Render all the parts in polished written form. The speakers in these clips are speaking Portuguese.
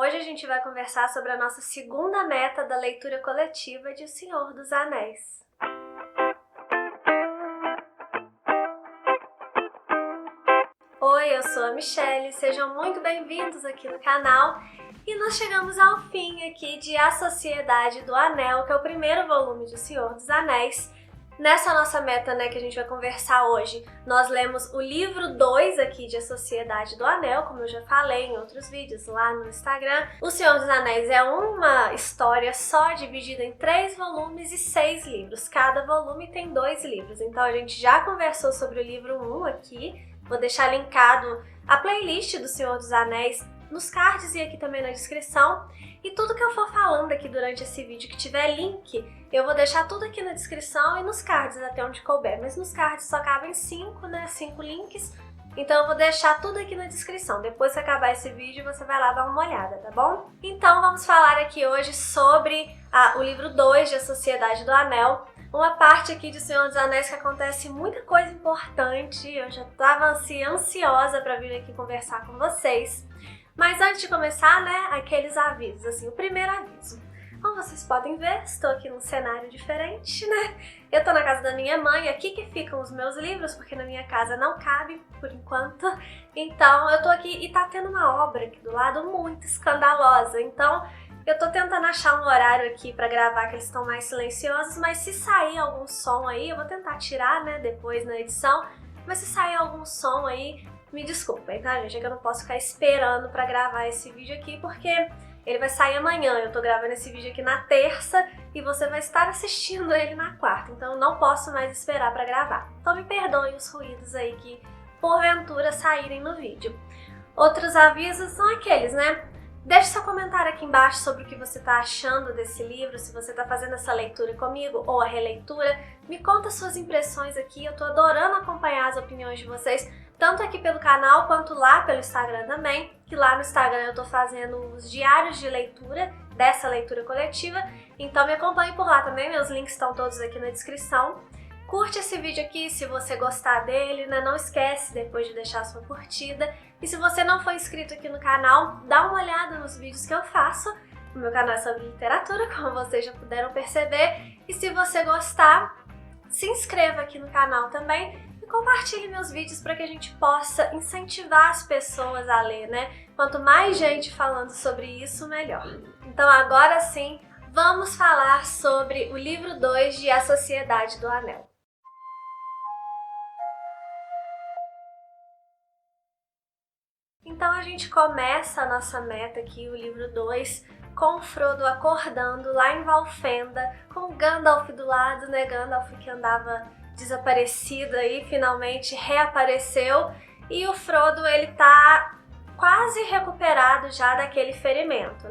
Hoje a gente vai conversar sobre a nossa segunda meta da leitura coletiva de O Senhor dos Anéis. Oi, eu sou a Michelle, sejam muito bem-vindos aqui no canal. E nós chegamos ao fim aqui de A Sociedade do Anel, que é o primeiro volume de O Senhor dos Anéis. Nessa nossa meta, que a gente vai conversar hoje, nós lemos o livro 2 aqui de A Sociedade do Anel, como eu já falei em outros vídeos lá no Instagram. O Senhor dos Anéis é uma história só, dividida em 3 volumes e 6 livros. Cada volume tem 2 livros, então a gente já conversou sobre o livro 1 aqui. Vou deixar linkado a playlist do Senhor dos Anéis nos cards e aqui também na descrição. E tudo que eu for falando aqui durante esse vídeo que tiver link, eu vou deixar tudo aqui na descrição e nos cards até onde couber. Mas nos cards só cabem 5, 5 links. Então eu vou deixar tudo aqui na descrição. Depois que acabar esse vídeo, você vai lá dar uma olhada, tá bom? Então vamos falar aqui hoje sobre o livro 2 de A Sociedade do Anel. Uma parte aqui de O Senhor dos Anéis que acontece muita coisa importante. Eu já estava ansiosa para vir aqui conversar com vocês. Mas antes de começar, aqueles avisos, assim, o primeiro aviso. Como vocês podem ver, estou aqui num cenário diferente, Eu tô na casa da minha mãe, aqui que ficam os meus livros, porque na minha casa não cabe, por enquanto. Então, eu tô aqui e tá tendo uma obra aqui do lado muito escandalosa. Então, eu tô tentando achar um horário aqui pra gravar que eles estão mais silenciosos, mas se sair algum som aí, eu vou tentar tirar, depois na edição. Mas se sair algum som aí, me desculpem, tá, gente? É que eu não posso ficar esperando pra gravar esse vídeo aqui, porque ele vai sair amanhã. Eu tô gravando esse vídeo aqui na terça e você vai estar assistindo ele na quarta. Então eu não posso mais esperar pra gravar. Então me perdoem os ruídos aí que porventura saírem no vídeo. Outros avisos são aqueles, Deixe seu comentário aqui embaixo sobre o que você está achando desse livro, se você está fazendo essa leitura comigo ou a releitura. Me conta suas impressões aqui, eu tô adorando acompanhar as opiniões de vocês, tanto aqui pelo canal quanto lá pelo Instagram também, que lá no Instagram eu tô fazendo os diários de leitura dessa leitura coletiva, então me acompanhe por lá também, meus links estão todos aqui na descrição. Curte esse vídeo aqui se você gostar dele, não esquece depois de deixar sua curtida. E se você não for inscrito aqui no canal, dá uma olhada nos vídeos que eu faço. O meu canal é sobre literatura, como vocês já puderam perceber. E se você gostar, se inscreva aqui no canal também e compartilhe meus vídeos para que a gente possa incentivar as pessoas a ler, Quanto mais gente falando sobre isso, melhor. Então agora sim, vamos falar sobre o livro 2 de A Sociedade do Anel. Então a gente começa a nossa meta aqui, o livro 2, com o Frodo acordando lá em Valfenda, com o Gandalf do lado, Gandalf que andava desaparecido aí, finalmente reapareceu. E o Frodo, ele tá quase recuperado já daquele ferimento,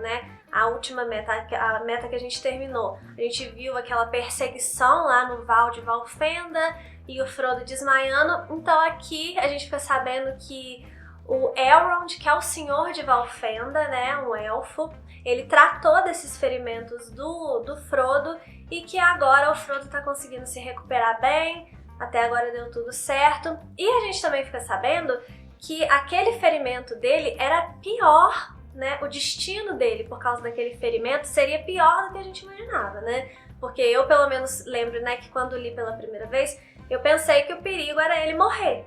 A última meta, a meta que a gente terminou. A gente viu aquela perseguição lá no Val de Valfenda e o Frodo desmaiando. Então aqui a gente fica sabendo que o Elrond, que é o senhor de Valfenda, um elfo, ele tratou desses ferimentos do Frodo e que agora o Frodo tá conseguindo se recuperar bem, até agora deu tudo certo. E a gente também fica sabendo que aquele ferimento dele era pior, o destino dele por causa daquele ferimento seria pior do que a gente imaginava, Porque eu pelo menos lembro, que quando li pela primeira vez, eu pensei que o perigo era ele morrer,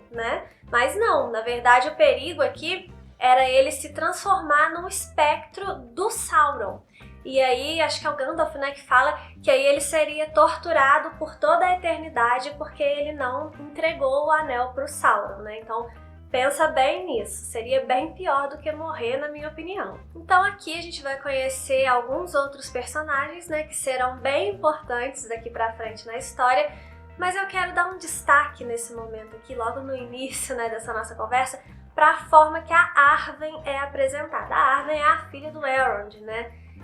Mas não, na verdade o perigo aqui era ele se transformar num espectro do Sauron. E aí, acho que é o Gandalf, que fala que aí ele seria torturado por toda a eternidade porque ele não entregou o anel pro Sauron, Então, pensa bem nisso, seria bem pior do que morrer, na minha opinião. Então aqui a gente vai conhecer alguns outros personagens, que serão bem importantes daqui pra frente na história, mas eu quero dar um destaque nesse momento aqui, logo no início dessa nossa conversa, para a forma que a Arwen é apresentada. A Arwen é a filha do Elrond,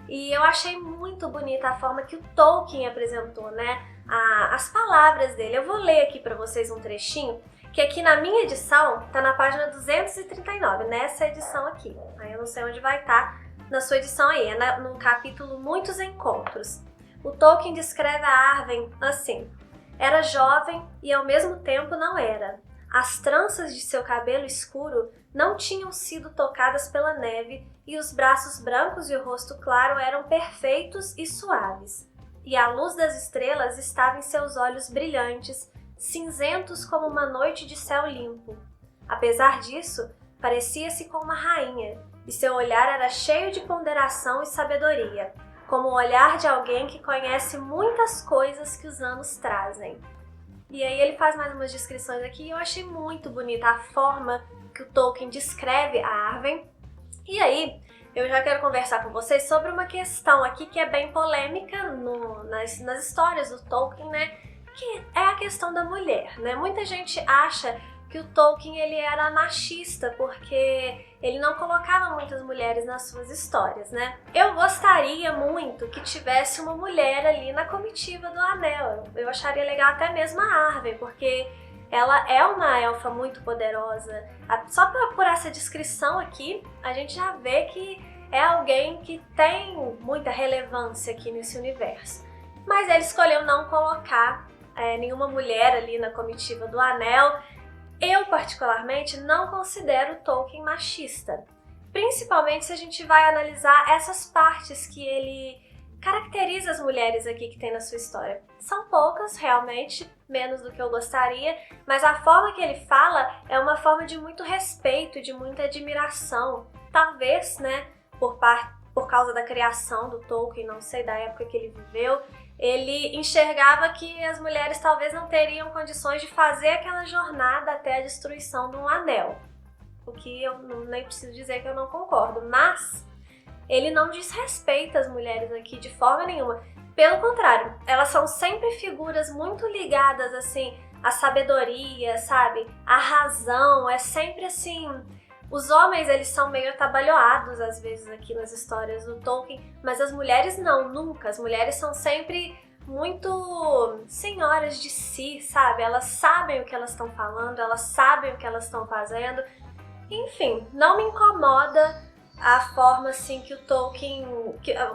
E eu achei muito bonita a forma que o Tolkien apresentou, as palavras dele. Eu vou ler aqui para vocês um trechinho, que aqui na minha edição tá na página 239, nessa edição aqui. Aí eu não sei onde vai estar na sua edição aí, é no capítulo Muitos Encontros. O Tolkien descreve a Arwen assim: era jovem e ao mesmo tempo não era. As tranças de seu cabelo escuro não tinham sido tocadas pela neve e os braços brancos e o rosto claro eram perfeitos e suaves. E a luz das estrelas estava em seus olhos brilhantes, cinzentos como uma noite de céu limpo. Apesar disso, parecia-se com uma rainha, e seu olhar era cheio de ponderação e sabedoria, como o olhar de alguém que conhece muitas coisas que os anos trazem. E aí ele faz mais umas descrições aqui e eu achei muito bonita a forma que o Tolkien descreve a Arwen. E aí, eu já quero conversar com vocês sobre uma questão aqui que é bem polêmica nas histórias do Tolkien, né? Que é a questão da mulher, né? Muita gente acha que o Tolkien ele era machista porque ele não colocava muitas mulheres nas suas histórias, né? Eu gostaria muito que tivesse uma mulher ali na comitiva do Anel. Eu acharia legal até mesmo a Arwen, porque ela é uma elfa muito poderosa. Só por essa descrição aqui, a gente já vê que é alguém que tem muita relevância aqui nesse universo. Mas ele escolheu não colocar nenhuma mulher ali na comitiva do Anel. Eu, particularmente, não considero o Tolkien machista, principalmente se a gente vai analisar essas partes que ele caracteriza as mulheres aqui que tem na sua história. São poucas, realmente, menos do que eu gostaria, mas a forma que ele fala é uma forma de muito respeito, de muita admiração. Talvez, né, por causa da criação do Tolkien, não sei da época que ele viveu, ele enxergava que as mulheres talvez não teriam condições de fazer aquela jornada até a destruição de um anel. O que eu nem preciso dizer que eu não concordo, mas ele não desrespeita as mulheres aqui de forma nenhuma. Pelo contrário, elas são sempre figuras muito ligadas assim à sabedoria, sabe? À razão, é sempre assim. Os homens, eles são meio atabalhoados às vezes aqui nas histórias do Tolkien, mas as mulheres não, nunca. As mulheres são sempre muito senhoras de si, sabe? Elas sabem o que elas estão falando, elas sabem o que elas estão fazendo. Enfim, não me incomoda a forma assim que o Tolkien,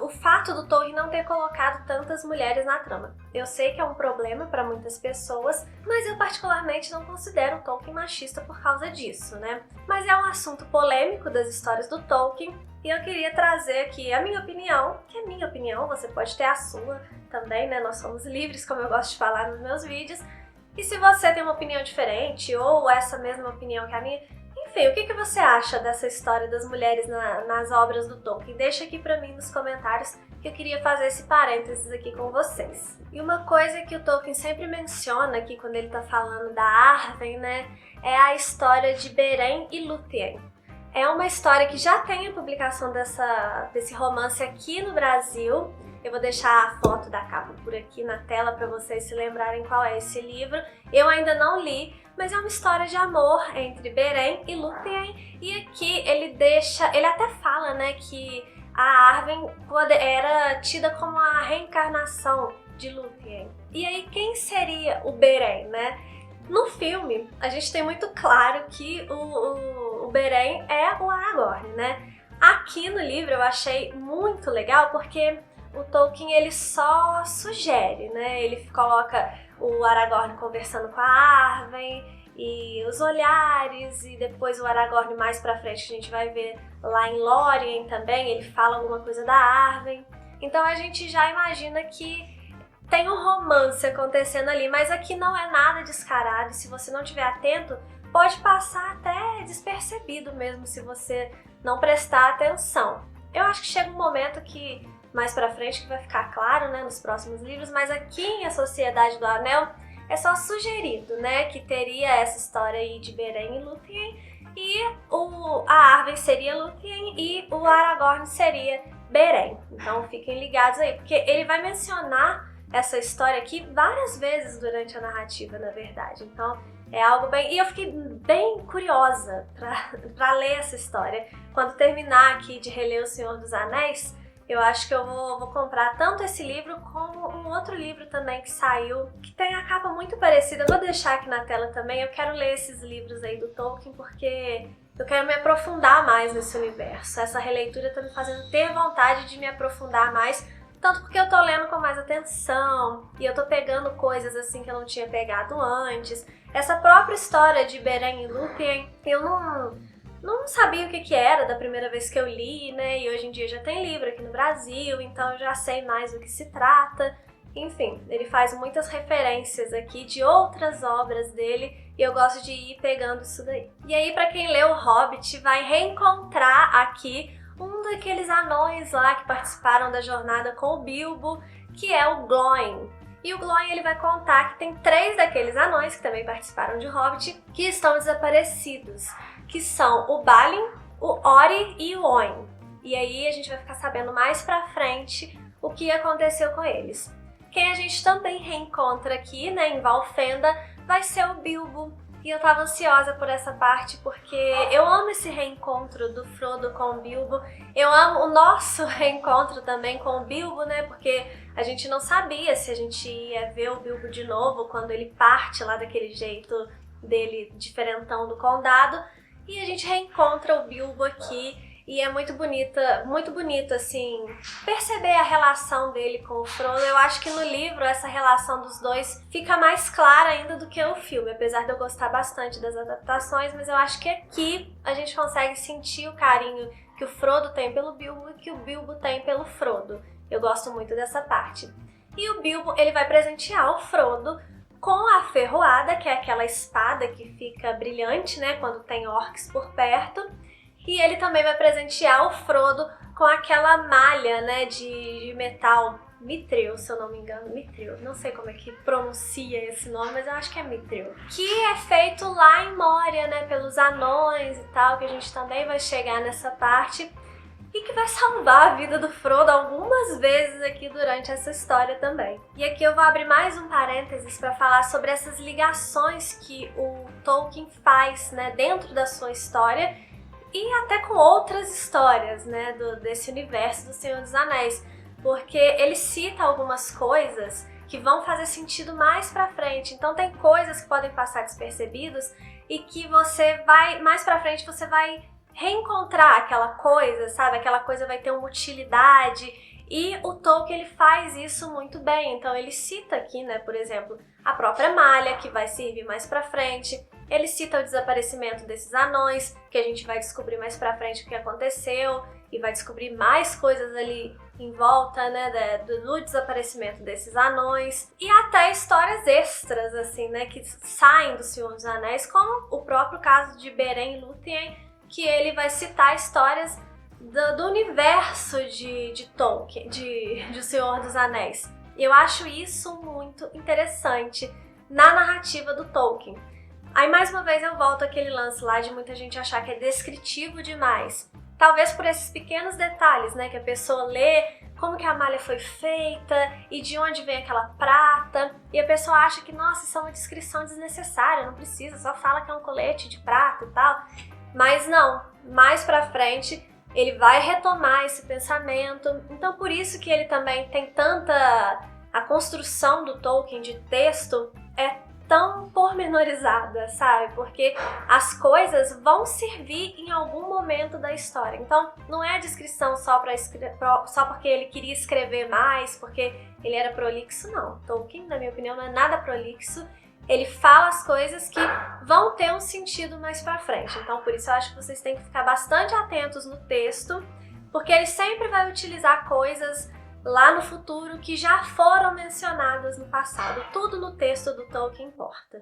o fato do Tolkien não ter colocado tantas mulheres na trama. Eu sei que é um problema para muitas pessoas, mas eu particularmente não considero o Tolkien machista por causa disso, né? Mas é um assunto polêmico das histórias do Tolkien e eu queria trazer aqui a minha opinião, que é minha opinião, você pode ter a sua também, né? Nós somos livres, como eu gosto de falar nos meus vídeos. E se você tem uma opinião diferente ou essa mesma opinião que a minha, enfim, o que você acha dessa história das mulheres nas obras do Tolkien? Deixa aqui pra mim nos comentários que eu queria fazer esse parênteses aqui com vocês. E uma coisa que o Tolkien sempre menciona aqui quando ele tá falando da Arwen, né, é a história de Beren e Lúthien. É uma história que já tem a publicação desse romance aqui no Brasil. Eu vou deixar a foto da capa por aqui na tela para vocês se lembrarem qual é esse livro. Eu ainda não li, mas é uma história de amor entre Beren e Lúthien. E aqui ele até fala, né, que a Arwen era tida como a reencarnação de Lúthien. E aí quem seria o Beren, né? No filme, a gente tem muito claro que o Beren é o Aragorn, né? Aqui no livro eu achei muito legal porque o Tolkien ele só sugere, né? Ele coloca o Aragorn conversando com a Arwen e os olhares, e depois o Aragorn mais pra frente que a gente vai ver lá em Lórien também, ele fala alguma coisa da Arwen. Então a gente já imagina que tem um romance acontecendo ali, mas aqui não é nada descarado e se você não estiver atento, pode passar até despercebido mesmo se você não prestar atenção. Eu acho que chega um momento que mais pra frente que vai ficar claro, né, nos próximos livros, mas aqui em A Sociedade do Anel é só sugerido, né, que teria essa história aí de Beren e Lúthien e a Arwen seria Lúthien e o Aragorn seria Beren. Então fiquem ligados aí, porque ele vai mencionar essa história aqui várias vezes durante a narrativa, na verdade. Então é algo bem... E eu fiquei bem curiosa pra ler essa história. Quando terminar aqui de reler O Senhor dos Anéis, eu acho que eu vou comprar tanto esse livro como um outro livro também que saiu, que tem a capa muito parecida. Eu vou deixar aqui na tela também. Eu quero ler esses livros aí do Tolkien porque eu quero me aprofundar mais nesse universo. Essa releitura tá me fazendo ter vontade de me aprofundar mais, tanto porque eu tô lendo com mais atenção e eu tô pegando coisas assim que eu não tinha pegado antes. Essa própria história de Beren e Lúthien, eu não sabia o que era da primeira vez que eu li, né? E hoje em dia já tem livro aqui no Brasil, então eu já sei mais do que se trata. Enfim, ele faz muitas referências aqui de outras obras dele e eu gosto de ir pegando isso daí. E aí, pra quem leu O Hobbit, vai reencontrar aqui um daqueles anões lá que participaram da jornada com o Bilbo, que é o Glóin. E o Glóin, ele vai contar que tem 3 daqueles anões que também participaram de Hobbit que estão desaparecidos, que são o Balin, o Ori e o Oin. E aí a gente vai ficar sabendo mais pra frente o que aconteceu com eles. Quem a gente também reencontra aqui, né, em Valfenda, vai ser o Bilbo. E eu tava ansiosa por essa parte porque eu amo esse reencontro do Frodo com o Bilbo. Eu amo o nosso reencontro também com o Bilbo, né, porque a gente não sabia se a gente ia ver o Bilbo de novo quando ele parte lá daquele jeito dele diferentão do condado. E a gente reencontra o Bilbo aqui. E é muito bonito, assim, perceber a relação dele com o Frodo. Eu acho que no livro essa relação dos dois fica mais clara ainda do que no filme, apesar de eu gostar bastante das adaptações, mas eu acho que aqui a gente consegue sentir o carinho que o Frodo tem pelo Bilbo e que o Bilbo tem pelo Frodo. Eu gosto muito dessa parte. E o Bilbo, ele vai presentear o Frodo com a Ferroada, que é aquela espada que fica brilhante, né, quando tem orcs por perto. E ele também vai presentear o Frodo com aquela malha, né, de metal, Mithril, se eu não me engano, Mithril, não sei como é que pronuncia esse nome, mas eu acho que é Mithril. Que é feito lá em Moria, né, pelos anões e tal, que a gente também vai chegar nessa parte. E que vai salvar a vida do Frodo algumas vezes aqui durante essa história também. E aqui eu vou abrir mais um parênteses para falar sobre essas ligações que o Tolkien faz, né, dentro da sua história e até com outras histórias, né, desse universo do Senhor dos Anéis, porque ele cita algumas coisas que vão fazer sentido mais pra frente. Então tem coisas que podem passar despercebidas e que você vai, mais pra frente, você vai reencontrar aquela coisa, sabe? Aquela coisa vai ter uma utilidade e o Tolkien, ele faz isso muito bem. Então ele cita aqui, né, por exemplo, a própria malha, que vai servir mais pra frente. Ele cita o desaparecimento desses anões, que a gente vai descobrir mais pra frente o que aconteceu e vai descobrir mais coisas ali em volta, né, do desaparecimento desses anões. E até histórias extras, assim, né, que saem do Senhor dos Anéis, como o próprio caso de Beren e Lúthien, que ele vai citar histórias do universo de Tolkien, de O Senhor dos Anéis. E eu acho isso muito interessante na narrativa do Tolkien. Aí mais uma vez eu volto àquele lance lá de muita gente achar que é descritivo demais. Talvez por esses pequenos detalhes, né, que a pessoa lê como que a malha foi feita e de onde vem aquela prata, e a pessoa acha que, nossa, isso é uma descrição desnecessária, não precisa, só fala que é um colete de prata e tal. Mas não, mais pra frente ele vai retomar esse pensamento, então por isso que ele também tem tanta... A construção do Tolkien de texto é tão pormenorizada, sabe? Porque as coisas vão servir em algum momento da história. Então, não é a descrição só porque ele queria escrever mais, porque ele era prolixo, não. Tolkien, na minha opinião, não é nada prolixo. Ele fala as coisas que vão ter um sentido mais pra frente. Então, por isso eu acho que vocês têm que ficar bastante atentos no texto, porque ele sempre vai utilizar coisas lá no futuro que já foram mencionadas no passado. Tudo no texto do Tolkien importa.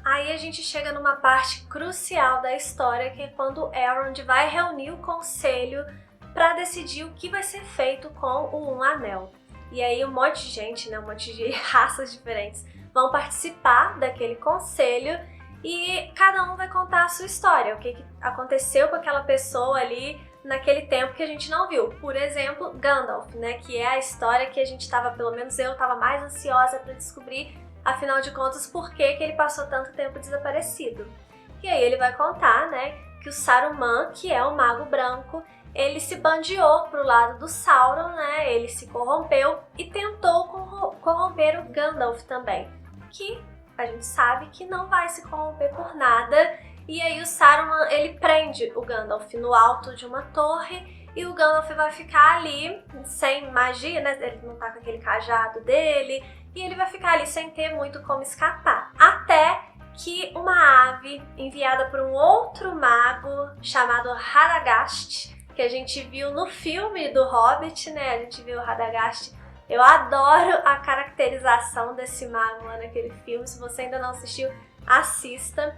Aí a gente chega numa parte crucial da história, que é quando Elrond vai reunir o conselho para decidir o que vai ser feito com o Um Anel. E aí um monte de gente, né, um monte de raças diferentes vão participar daquele conselho e cada um vai contar a sua história, o que aconteceu com aquela pessoa ali naquele tempo que a gente não viu. Por exemplo, Gandalf, né, que é a história que a gente estava, pelo menos eu estava mais ansiosa para descobrir, afinal de contas, por que ele passou tanto tempo desaparecido. E aí ele vai contar, né, que o Saruman, que é o Mago Branco, ele se bandeou pro lado do Sauron, né, ele se corrompeu e tentou corromper o Gandalf também, que a gente sabe que não vai se corromper por nada. E aí o Saruman, ele prende o Gandalf no alto de uma torre e o Gandalf vai ficar ali sem magia, né? Ele não tá com aquele cajado dele, e ele vai ficar ali sem ter muito como escapar. Até que uma ave enviada por um outro mago chamado Radagast, que a gente viu no filme do Hobbit, né? A gente viu o Radagast. Eu adoro a caracterização desse mago lá naquele filme. Se você ainda não assistiu, assista.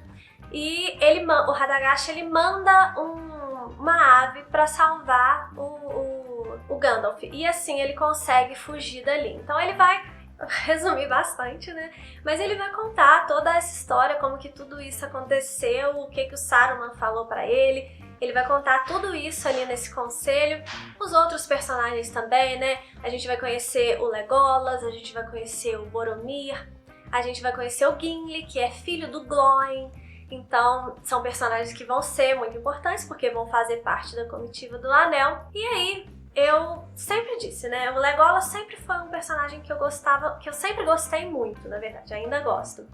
E o Radagast, ele manda uma ave para salvar o Gandalf. E assim ele consegue fugir dali. Então ele vai resumir bastante, né? Mas ele vai contar toda essa história, como que tudo isso aconteceu, o que o Saruman falou para ele. Ele vai contar tudo isso ali nesse conselho. Os outros personagens também, né? A gente vai conhecer o Legolas, a gente vai conhecer o Boromir, a gente vai conhecer o Gimli, que é filho do Glóin. Então, são personagens que vão ser muito importantes, porque vão fazer parte da comitiva do Anel. E aí, eu sempre disse, né? O Legolas sempre foi um personagem que eu sempre gostei muito, na verdade, ainda gosto.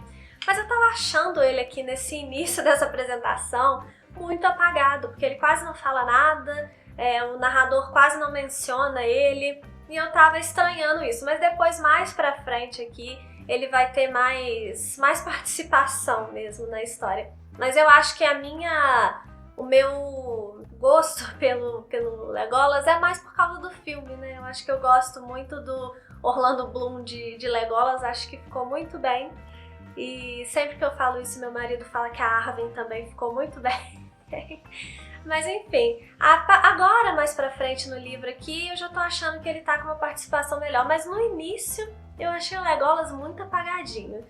Mas eu tava achando ele aqui nesse início dessa apresentação muito apagado, porque ele quase não fala nada, o narrador quase não menciona ele, e eu tava estranhando isso. Mas depois, mais pra frente aqui, ele vai ter mais participação mesmo na história. Mas eu acho que o meu gosto pelo Legolas é mais por causa do filme, né? Eu acho que eu gosto muito do Orlando Bloom de Legolas, acho que ficou muito bem. E sempre que eu falo isso, meu marido fala que a Arwen também ficou muito bem. Mas enfim, agora mais pra frente no livro aqui, eu já tô achando que ele tá com uma participação melhor. Mas no início, eu achei o Legolas muito apagadinho.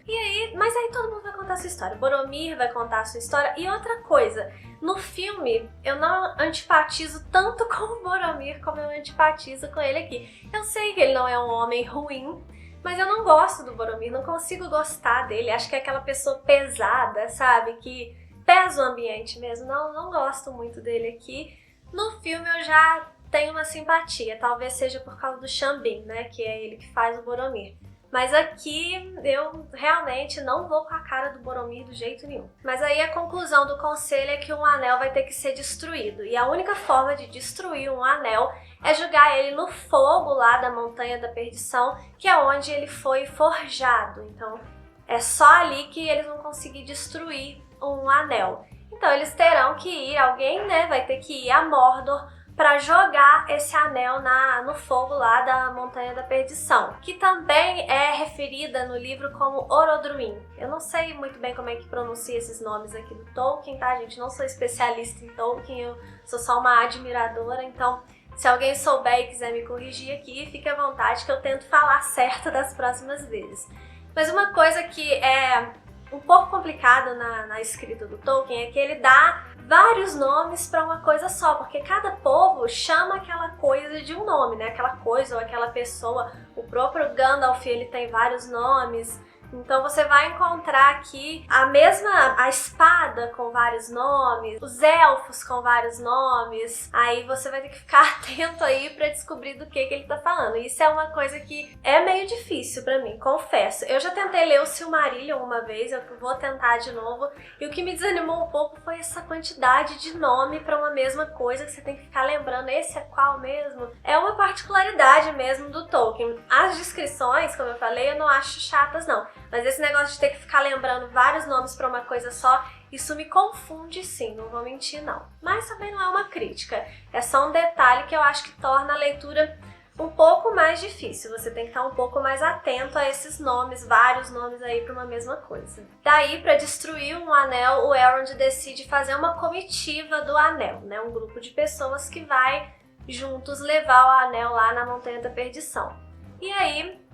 Mas aí todo mundo vai contar a sua história. Boromir vai contar a sua história. E outra coisa, no filme eu não antipatizo tanto com o Boromir como eu antipatizo com ele aqui. Eu sei que ele não é um homem ruim, mas eu não gosto do Boromir, não consigo gostar dele. Acho que é aquela pessoa pesada, sabe? Que pesa o ambiente mesmo. Não gosto muito dele aqui. No filme eu já tenho uma simpatia, talvez seja por causa do Sean Bean, né, que é ele que faz o Boromir. Mas aqui eu realmente não vou com a cara do Boromir do jeito nenhum. Mas aí a conclusão do conselho é que um anel vai ter que ser destruído. E a única forma de destruir um anel é jogar ele no fogo lá da Montanha da Perdição, que é onde ele foi forjado. Então é só ali que eles vão conseguir destruir um anel. Então eles terão que ir, alguém, né, vai ter que ir a Mordor para jogar esse anel no fogo lá da Montanha da Perdição, que também é referida no livro como Orodruin. Eu não sei muito bem como é que pronuncia esses nomes aqui do Tolkien, tá, gente? Não sou especialista em Tolkien, eu sou só uma admiradora, então se alguém souber e quiser me corrigir aqui, fique à vontade que eu tento falar certo das próximas vezes. Mas uma coisa que é um pouco complicado na escrita do Tolkien é que ele dá vários nomes para uma coisa só, porque cada povo chama aquela coisa de um nome, né? Aquela coisa ou aquela pessoa. O próprio Gandalf, ele tem vários nomes. Então você vai encontrar aqui a espada com vários nomes, os elfos com vários nomes. Aí você vai ter que ficar atento aí pra descobrir do que ele tá falando. Isso é uma coisa que é meio difícil pra mim, confesso. Eu já tentei ler o Silmarillion uma vez, eu vou tentar de novo. E o que me desanimou um pouco foi essa quantidade de nome pra uma mesma coisa que você tem que ficar lembrando. Esse é qual mesmo? É uma particularidade mesmo do Tolkien. As descrições, como eu falei, eu não acho chatas não. Mas esse negócio de ter que ficar lembrando vários nomes para uma coisa só, isso me confunde sim, não vou mentir não. Mas também não é uma crítica, é só um detalhe que eu acho que torna a leitura um pouco mais difícil. Você tem que estar um pouco mais atento a esses nomes, vários nomes aí para uma mesma coisa. Daí, para destruir um anel, o Elrond decide fazer uma comitiva do anel, né? Um grupo de pessoas que vai juntos levar o anel lá na Montanha da Perdição. E aí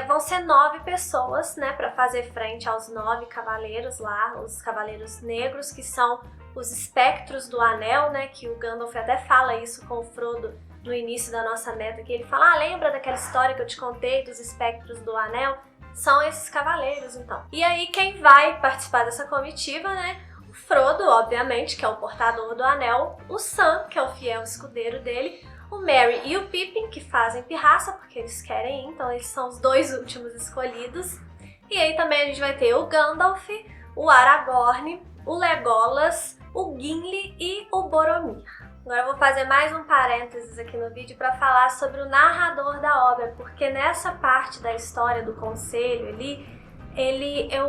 vão ser 9 pessoas, né, para fazer frente aos 9 cavaleiros lá, os cavaleiros negros, que são os espectros do anel, né, que o Gandalf até fala isso com o Frodo no início da nossa meta, que ele fala, lembra daquela história que eu te contei dos espectros do anel? São esses cavaleiros, então. E aí quem vai participar dessa comitiva, né, o Frodo, obviamente, que é o portador do anel, o Sam, que é o fiel escudeiro dele, o Merry e o Pippin, que fazem pirraça porque eles querem ir, então eles são os 2 últimos escolhidos. E aí também a gente vai ter o Gandalf, o Aragorn, o Legolas, o Gimli e o Boromir. Agora eu vou fazer mais um parênteses aqui no vídeo para falar sobre o narrador da obra, porque nessa parte da história do conselho ali,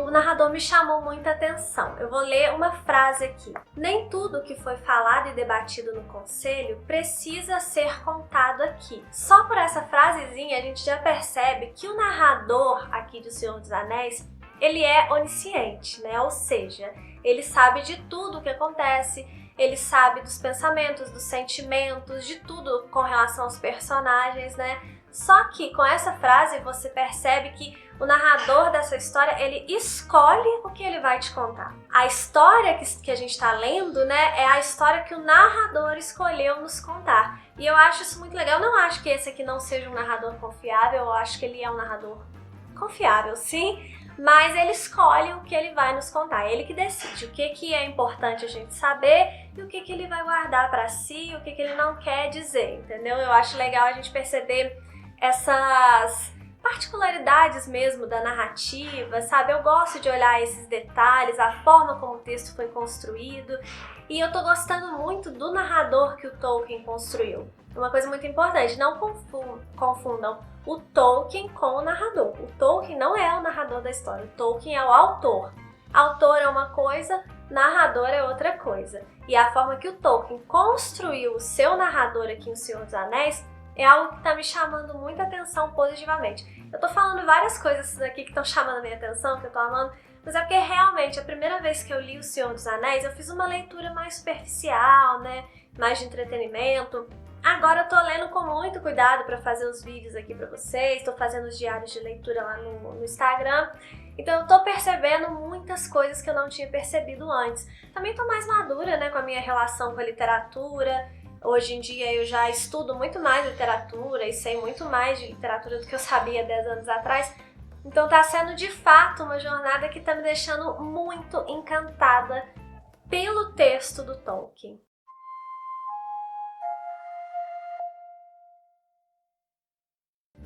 o narrador me chamou muita atenção. Eu vou ler uma frase aqui. Nem tudo que foi falado e debatido no conselho precisa ser contado aqui. Só por essa frasezinha a gente já percebe que o narrador aqui de O Senhor dos Anéis, ele é onisciente, né? Ou seja, ele sabe de tudo o que acontece, ele sabe dos pensamentos, dos sentimentos, de tudo com relação aos personagens, né? Só que com essa frase você percebe que o narrador dessa história, ele escolhe o que ele vai te contar. A história que a gente está lendo, né, é a história que o narrador escolheu nos contar. E eu acho isso muito legal. Eu não acho que esse aqui não seja um narrador confiável, eu acho que ele é um narrador confiável, sim, mas ele escolhe o que ele vai nos contar. Ele que decide o que é importante a gente saber e o que ele vai guardar para si, o que ele não quer dizer, entendeu? Eu acho legal a gente perceber essas particularidades mesmo da narrativa, sabe? Eu gosto de olhar esses detalhes, a forma como o texto foi construído, e eu tô gostando muito do narrador que o Tolkien construiu. Uma coisa muito importante, não confundam o Tolkien com o narrador. O Tolkien não é o narrador da história, o Tolkien é o autor. Autor é uma coisa, narrador é outra coisa. E a forma que o Tolkien construiu o seu narrador aqui em O Senhor dos Anéis é algo que está me chamando muita atenção positivamente. Eu tô falando várias coisas aqui que estão chamando a minha atenção, que eu tô amando, mas é porque realmente a primeira vez que eu li O Senhor dos Anéis, eu fiz uma leitura mais superficial, né? Mais de entretenimento. Agora eu tô lendo com muito cuidado para fazer os vídeos aqui para vocês, tô fazendo os diários de leitura lá no Instagram. Então eu tô percebendo muitas coisas que eu não tinha percebido antes. Também tô mais madura, né, com a minha relação com a literatura. Hoje em dia eu já estudo muito mais literatura e sei muito mais de literatura do que eu sabia 10 anos atrás. Então tá sendo de fato uma jornada que tá me deixando muito encantada pelo texto do Tolkien.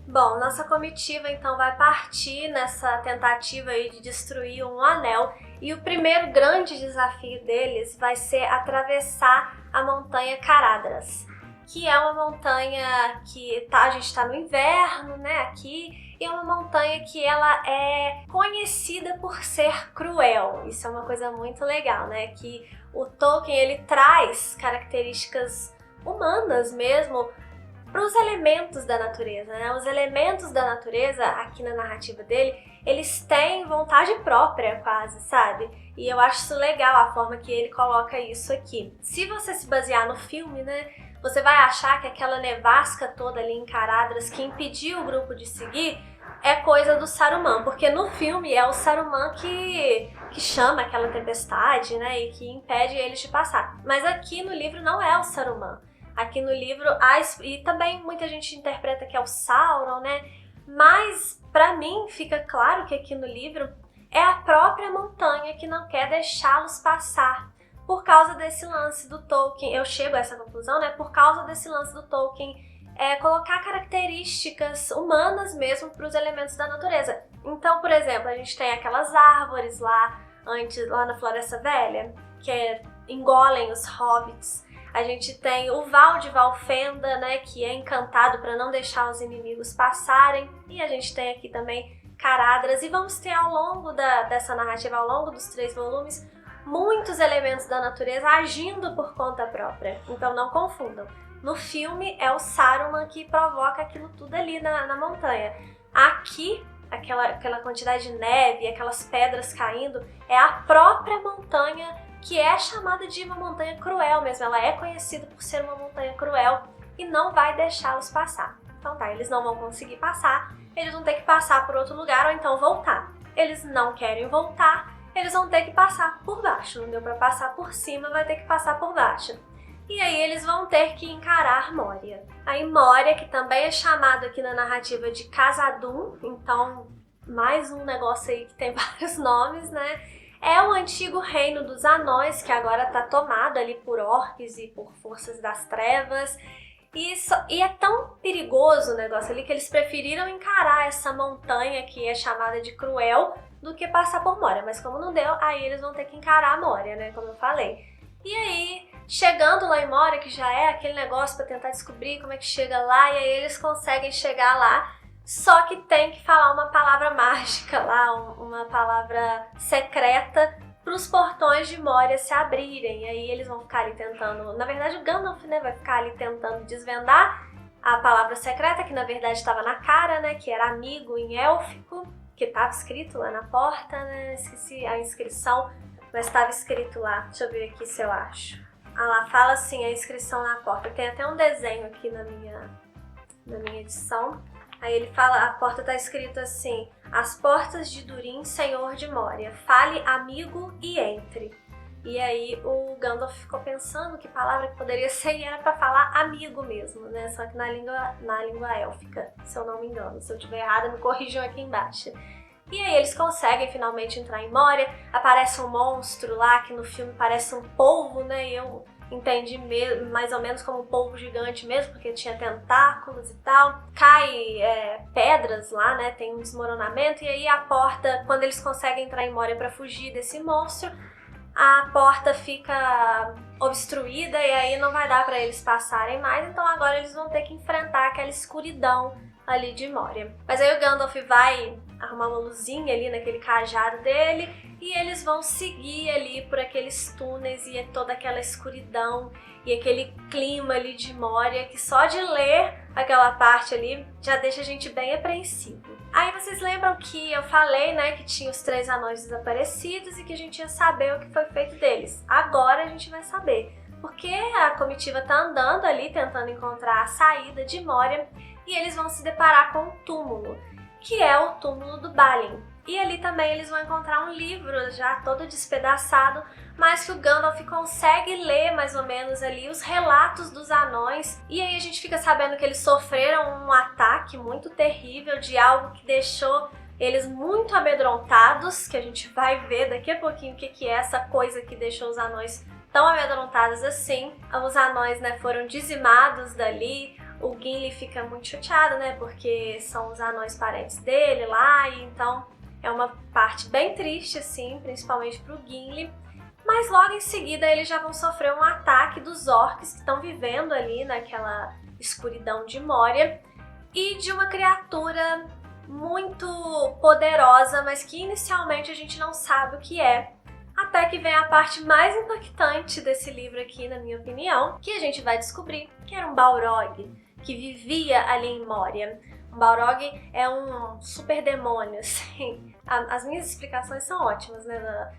Bom, nossa comitiva então vai partir nessa tentativa aí de destruir um anel, e o primeiro grande desafio deles vai ser atravessar a montanha Caradhras, que é uma montanha que a gente está no inverno, né, aqui, e é uma montanha que ela é conhecida por ser cruel. Isso é uma coisa muito legal, né, que o Tolkien ele traz características humanas mesmo para os elementos da natureza, né? Os elementos da natureza, aqui na narrativa dele, eles têm vontade própria quase, sabe? E eu acho isso legal, a forma que ele coloca isso aqui. Se você se basear no filme, né, você vai achar que aquela nevasca toda ali em Caradhras que impediu o grupo de seguir é coisa do Saruman, porque no filme é o Saruman que chama aquela tempestade, né, e que impede eles de passar. Mas aqui no livro não é o Saruman. Aqui no livro, e também muita gente interpreta que é o Sauron, né? Mas pra mim fica claro que aqui no livro é a própria montanha que não quer deixá-los passar. Por causa desse lance do Tolkien, eu chego a essa conclusão, né? Por causa desse lance do Tolkien colocar características humanas mesmo para os elementos da natureza. Então, por exemplo, a gente tem aquelas árvores lá na Floresta Velha, que engolem os hobbits. A gente tem o Val de Valfenda, né, que é encantado para não deixar os inimigos passarem. E a gente tem aqui também Caradhras. E vamos ter ao longo dessa narrativa, ao longo dos 3 volumes, muitos elementos da natureza agindo por conta própria. Então não confundam. No filme é o Saruman que provoca aquilo tudo ali na montanha. Aqui, aquela quantidade de neve, aquelas pedras caindo, é a própria montanha que é chamada de uma montanha cruel mesmo. Ela é conhecida por ser uma montanha cruel e não vai deixá-los passar. Então tá, eles não vão conseguir passar, eles vão ter que passar por outro lugar ou então voltar. Eles não querem voltar, eles vão ter que passar por baixo. Não deu pra passar por cima, vai ter que passar por baixo. E aí eles vão ter que encarar Moria. Aí Moria, que também é chamado aqui na narrativa de Khazad-dûm, então mais um negócio aí que tem vários nomes, né? É o antigo reino dos anões, que agora está tomado ali por orques e por forças das trevas. E é tão perigoso o negócio ali que eles preferiram encarar essa montanha que é chamada de cruel do que passar por Moria. Mas como não deu, aí eles vão ter que encarar a Moria, né? Como eu falei. E aí chegando lá em Moria, que já é aquele negócio para tentar descobrir como é que chega lá, e aí eles conseguem chegar lá, só que tem que falar uma palavra mágica lá, uma palavra secreta para os portões de Moria se abrirem. E aí eles vão ficar ali tentando, na verdade o Gandalf, né, vai ficar ali tentando desvendar a palavra secreta, que na verdade estava na cara, né, que era amigo em élfico, que estava escrito lá na porta, né, esqueci a inscrição, mas estava escrito lá, deixa eu ver aqui se eu acho. Ah lá, fala assim, a inscrição na porta, tem até um desenho aqui na minha edição. Aí ele fala, a porta tá escrito assim: as portas de Durin, senhor de Moria, fale amigo e entre. E aí o Gandalf ficou pensando que palavra que poderia ser, e era pra falar amigo mesmo, né? Só que na língua élfica, se eu não me engano. Se eu tiver errada, me corrijam aqui embaixo. E aí eles conseguem finalmente entrar em Moria, aparece um monstro lá, que no filme parece um polvo, né? E eu entendi mais ou menos como um polvo gigante mesmo, porque tinha tentáculos e tal. Cai pedras lá, né? Tem um desmoronamento, e aí a porta, quando eles conseguem entrar em Moria pra fugir desse monstro, a porta fica obstruída e aí não vai dar pra eles passarem mais, então agora eles vão ter que enfrentar aquela escuridão ali de Moria. Mas aí o Gandalf vai arrumar uma luzinha ali naquele cajado dele e eles vão seguir ali por aqueles túneis e toda aquela escuridão e aquele clima ali de Moria que só de ler aquela parte ali já deixa a gente bem apreensivo. Aí vocês lembram que eu falei, né, que tinha os 3 anões desaparecidos e que a gente ia saber o que foi feito deles. Agora a gente vai saber, porque a comitiva tá andando ali tentando encontrar a saída de Moria e eles vão se deparar com um túmulo, que é o túmulo do Balin. E ali também eles vão encontrar um livro já todo despedaçado, mas que o Gandalf consegue ler mais ou menos ali os relatos dos anões. E aí a gente fica sabendo que eles sofreram um ataque muito terrível de algo que deixou eles muito amedrontados, que a gente vai ver daqui a pouquinho o que é essa coisa que deixou os anões tão amedrontados assim. Os anões, né, foram dizimados dali. O Gimli fica muito chateado, né, porque são os anões parentes dele lá, e então é uma parte bem triste, assim, principalmente pro Gimli. Mas logo em seguida eles já vão sofrer um ataque dos orcs que estão vivendo ali naquela escuridão de Moria e de uma criatura muito poderosa, mas que inicialmente a gente não sabe o que é. Até que vem a parte mais impactante desse livro aqui, na minha opinião, que a gente vai descobrir que era um Balrog que vivia ali em Moria. Um Balrog é um super demônio, assim. As minhas explicações são ótimas, né?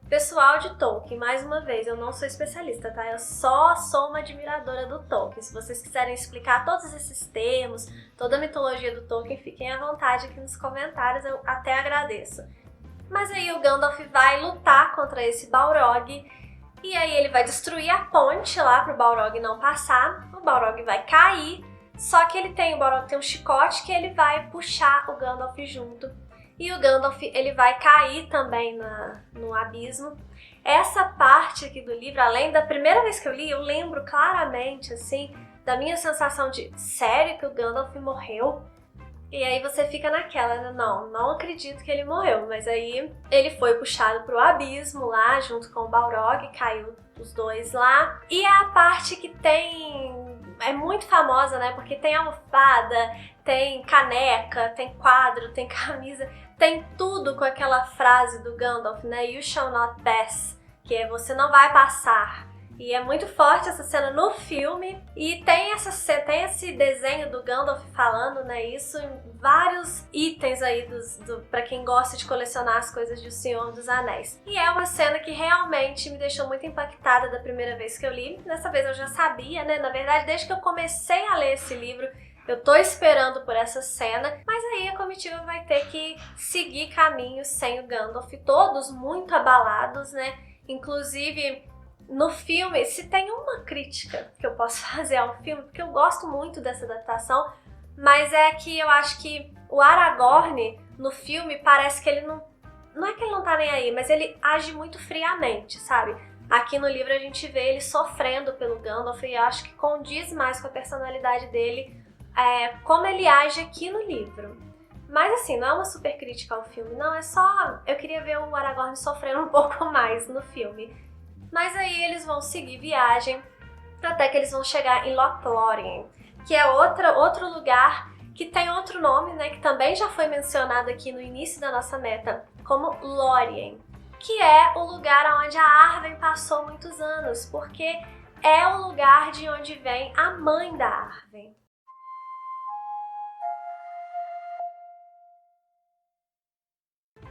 Pessoal de Tolkien, mais uma vez, eu não sou especialista, tá? Eu só sou uma admiradora do Tolkien. Se vocês quiserem explicar todos esses termos, toda a mitologia do Tolkien, fiquem à vontade aqui nos comentários, eu até agradeço. Mas aí o Gandalf vai lutar contra esse Balrog, e aí ele vai destruir a ponte lá pro Balrog não passar, o Balrog vai cair, só que o Balrog tem um chicote que ele vai puxar o Gandalf junto. E o Gandalf, ele vai cair também no abismo. Essa parte aqui do livro, além da primeira vez que eu li, eu lembro claramente, assim, da minha sensação de sério que o Gandalf morreu? E aí você fica naquela, né? Não acredito que ele morreu. Mas aí ele foi puxado pro abismo lá, junto com o Balrog, caiu os dois lá. E é a parte que é muito famosa, né? Porque tem almofada, tem caneca, tem quadro, tem camisa, tem tudo com aquela frase do Gandalf, né? You shall not pass, que é você não vai passar. E é muito forte essa cena no filme. E tem esse desenho do Gandalf falando, né? Isso em vários itens aí pra quem gosta de colecionar as coisas de O Senhor dos Anéis. E é uma cena que realmente me deixou muito impactada da primeira vez que eu li. Dessa vez eu já sabia, né? Na verdade, desde que eu comecei a ler esse livro, eu tô esperando por essa cena, mas aí a comitiva vai ter que seguir caminhos sem o Gandalf, todos muito abalados, né? Inclusive, no filme, se tem uma crítica que eu posso fazer ao filme, porque eu gosto muito dessa adaptação, mas é que eu acho que o Aragorn, no filme, parece que ele não é que ele não tá nem aí, mas ele age muito friamente, sabe? Aqui no livro a gente vê ele sofrendo pelo Gandalf e eu acho que condiz mais com a personalidade dele, como ele age aqui no livro. Mas assim, não é uma super crítica ao filme, não, é só... Eu queria ver o Aragorn sofrendo um pouco mais no filme. Mas aí eles vão seguir viagem até que eles vão chegar em Lothlórien, que é outro lugar que tem outro nome, né, que também já foi mencionado aqui no início da nossa meta, como Lórien, que é o lugar onde a Arwen passou muitos anos, porque é o lugar de onde vem a mãe da Arwen.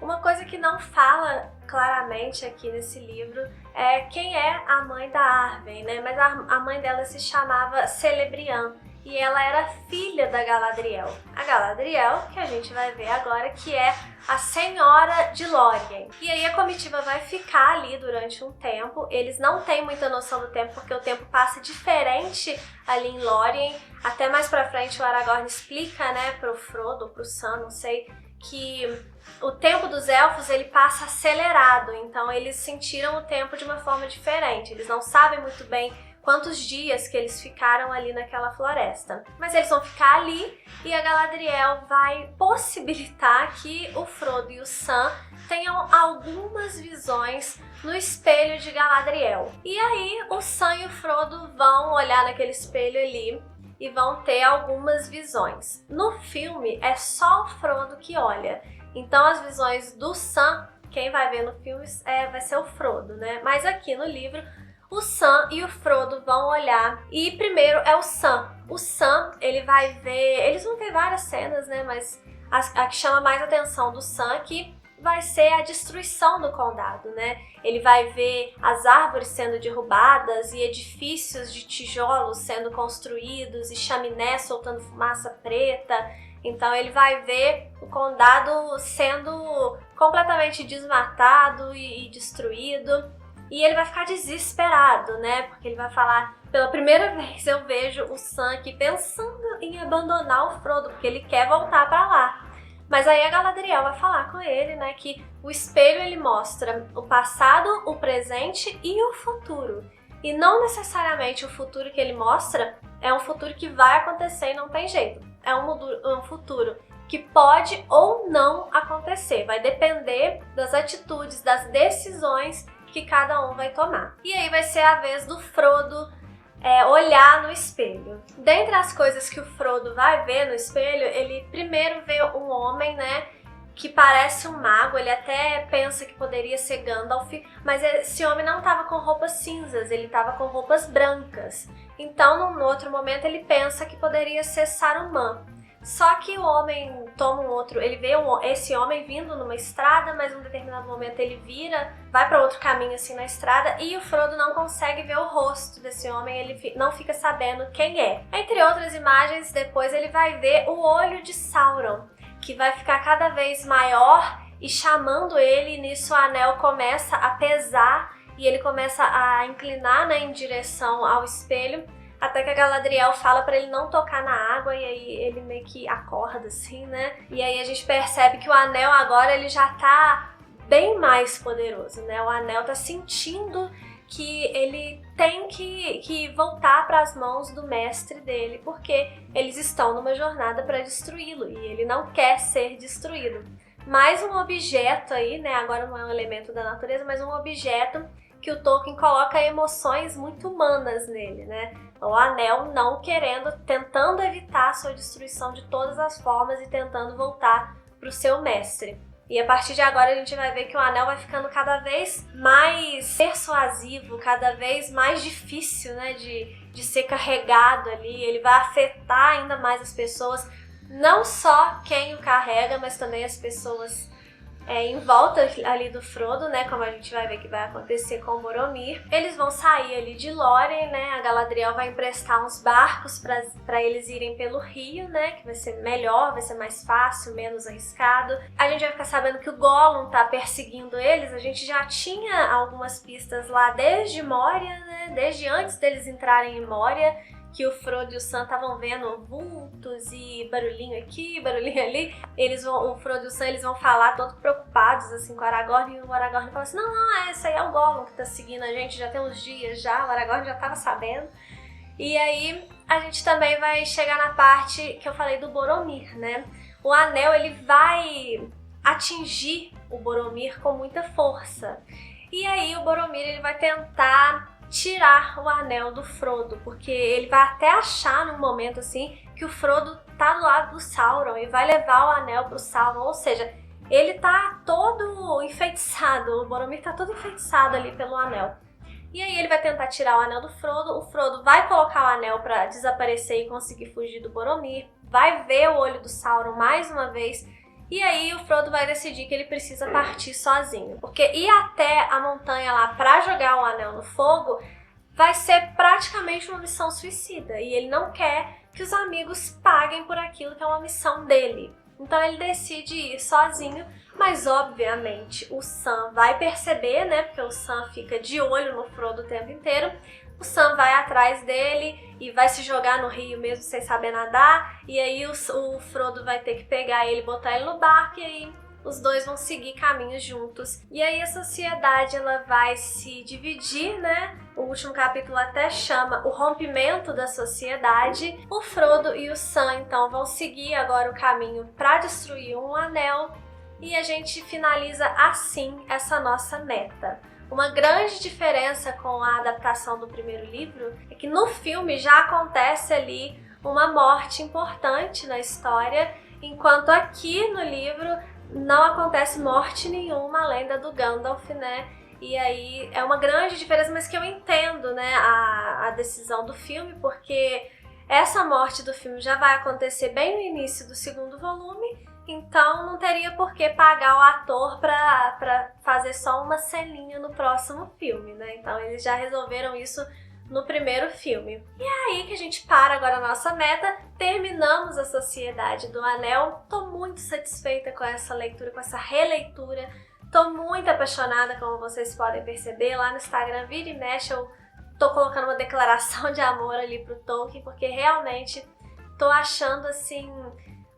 Uma coisa que não fala claramente aqui nesse livro é quem é a mãe da Arwen, né? Mas a mãe dela se chamava Celebrian e ela era filha da Galadriel. A Galadriel, que a gente vai ver agora, que é a Senhora de Lórien. E aí a comitiva vai ficar ali durante um tempo. Eles não têm muita noção do tempo, porque o tempo passa diferente ali em Lórien. Até mais pra frente o Aragorn explica, né, pro Frodo, pro Sam, não sei, que o tempo dos elfos ele passa acelerado, então eles sentiram o tempo de uma forma diferente. Eles não sabem muito bem quantos dias que eles ficaram ali naquela floresta. Mas eles vão ficar ali e a Galadriel vai possibilitar que o Frodo e o Sam tenham algumas visões no espelho de Galadriel. E aí o Sam e o Frodo vão olhar naquele espelho ali e vão ter algumas visões. No filme é só o Frodo que olha, então as visões do Sam, quem vai ver no filme vai ser o Frodo, né? Mas aqui no livro o Sam e o Frodo vão olhar e primeiro é o Sam. O Sam, ele vai ver, eles vão ter várias cenas, né? Mas a que chama mais atenção do Sam aqui vai ser a destruição do condado, né? Ele vai ver as árvores sendo derrubadas e edifícios de tijolos sendo construídos e chaminés soltando fumaça preta. Então ele vai ver o condado sendo completamente desmatado e destruído. E ele vai ficar desesperado, né? Porque ele vai falar, pela primeira vez eu vejo o Sam aqui pensando em abandonar o Frodo, porque ele quer voltar pra lá. Mas aí a Galadriel vai falar com ele, né, que o espelho ele mostra o passado, o presente e o futuro. E não necessariamente o futuro que ele mostra é um futuro que vai acontecer e não tem jeito. É um futuro que pode ou não acontecer. Vai depender das atitudes, das decisões que cada um vai tomar. E aí vai ser a vez do Frodo olhar no espelho. Dentre as coisas que o Frodo vai ver no espelho, ele primeiro vê um homem, né, que parece um mago. Ele até pensa que poderia ser Gandalf, mas esse homem não estava com roupas cinzas, ele estava com roupas brancas. Então, num outro momento, ele pensa que poderia ser Saruman. Só que o homem toma ele vê esse homem vindo numa estrada, mas em um determinado momento ele vai para outro caminho assim na estrada e o Frodo não consegue ver o rosto desse homem, ele não fica sabendo quem é. Entre outras imagens, depois ele vai ver o olho de Sauron, que vai ficar cada vez maior e chamando ele, e nisso o anel começa a pesar e ele começa a inclinar, né, em direção ao espelho. Até que a Galadriel fala pra ele não tocar na água e aí ele meio que acorda assim, né? E aí a gente percebe que o anel agora ele já tá bem mais poderoso, né? O anel tá sentindo que ele tem que voltar para as mãos do mestre dele, porque eles estão numa jornada para destruí-lo e ele não quer ser destruído. Mais um objeto aí, né? Agora não é um elemento da natureza, mas um objeto que o Tolkien coloca emoções muito humanas nele, né? O anel não tentando evitar a sua destruição de todas as formas e tentando voltar para o seu mestre. E a partir de agora a gente vai ver que o anel vai ficando cada vez mais persuasivo, cada vez mais difícil, né, de ser carregado ali. Ele vai afetar ainda mais as pessoas, não só quem o carrega, mas também as pessoas em volta ali do Frodo, né, como a gente vai ver que vai acontecer com o Boromir. Eles vão sair ali de Lórien, né, a Galadriel vai emprestar uns barcos para eles irem pelo rio, né, que vai ser melhor, vai ser mais fácil, menos arriscado. A gente vai ficar sabendo que o Gollum tá perseguindo eles, a gente já tinha algumas pistas lá desde Moria, né, desde antes deles entrarem em Moria, que o Frodo e o Sam estavam vendo vultos e barulhinho aqui, barulhinho ali. O Frodo e o Sam eles vão falar todos preocupados assim com o Aragorn, e o Aragorn fala assim, não, esse aí é o Gollum que tá seguindo a gente, já tem uns dias já, o Aragorn já tava sabendo. E aí a gente também vai chegar na parte que eu falei do Boromir, né? O anel ele vai atingir o Boromir com muita força. E aí o Boromir ele vai tentar tirar o anel do Frodo, porque ele vai até achar num momento assim que o Frodo tá do lado do Sauron e vai levar o anel pro Sauron, ou seja, ele tá todo enfeitiçado, o Boromir tá todo enfeitiçado ali pelo anel. E aí ele vai tentar tirar o anel do Frodo, o Frodo vai colocar o anel pra desaparecer e conseguir fugir do Boromir, vai ver o olho do Sauron mais uma vez, e aí o Frodo vai decidir que ele precisa partir sozinho, porque ir até a montanha lá pra jogar o anel no fogo vai ser praticamente uma missão suicida, e ele não quer que os amigos paguem por aquilo que é uma missão dele. Então ele decide ir sozinho, mas obviamente o Sam vai perceber, né, porque o Sam fica de olho no Frodo o tempo inteiro. O Sam vai atrás dele e vai se jogar no rio mesmo sem saber nadar, e aí o Frodo vai ter que pegar ele e botar ele no barco, e aí os dois vão seguir caminhos juntos. E aí a sociedade ela vai se dividir, né? O último capítulo até chama O Rompimento da Sociedade. O Frodo e o Sam então vão seguir agora o caminho para destruir um anel, e a gente finaliza assim essa nossa meta. Uma grande diferença com a adaptação do primeiro livro é que no filme já acontece ali uma morte importante na história, enquanto aqui no livro não acontece morte nenhuma além da do Gandalf, né? E aí é uma grande diferença, mas que eu entendo, né, a decisão do filme, porque essa morte do filme já vai acontecer bem no início do segundo volume, então não teria por que pagar o ator pra fazer só uma ceninha no próximo filme, né? Então eles já resolveram isso no primeiro filme. E é aí que a gente para agora a nossa meta, terminamos a Sociedade do Anel. Tô muito satisfeita com essa leitura, com essa releitura. Tô muito apaixonada, como vocês podem perceber. Lá no Instagram, vira e mexe, eu tô colocando uma declaração de amor ali pro Tolkien, porque realmente tô achando, assim,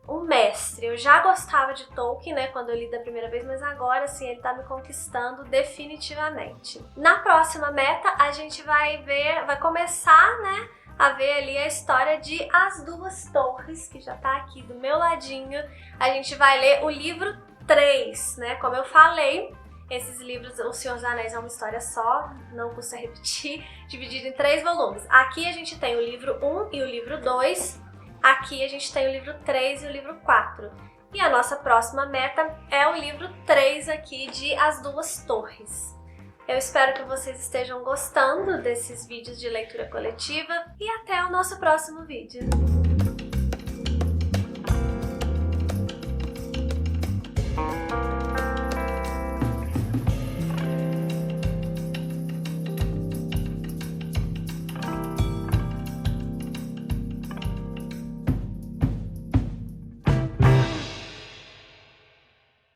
um mestre. Eu já gostava de Tolkien, né, quando eu li da primeira vez, mas agora, assim, ele tá me conquistando definitivamente. Na próxima meta, a gente vai começar, né, a ver ali a história de As Duas Torres, que já tá aqui do meu ladinho. A gente vai ler o livro 3, né, como eu falei, esses livros, O Senhor dos Anéis é uma história só, não custa repetir, dividido em 3 volumes. Aqui a gente tem o livro 1 e o livro 2, aqui a gente tem o livro 3 e o livro 4. E a nossa próxima meta é o livro 3 aqui de As Duas Torres. Eu espero que vocês estejam gostando desses vídeos de leitura coletiva e até o nosso próximo vídeo.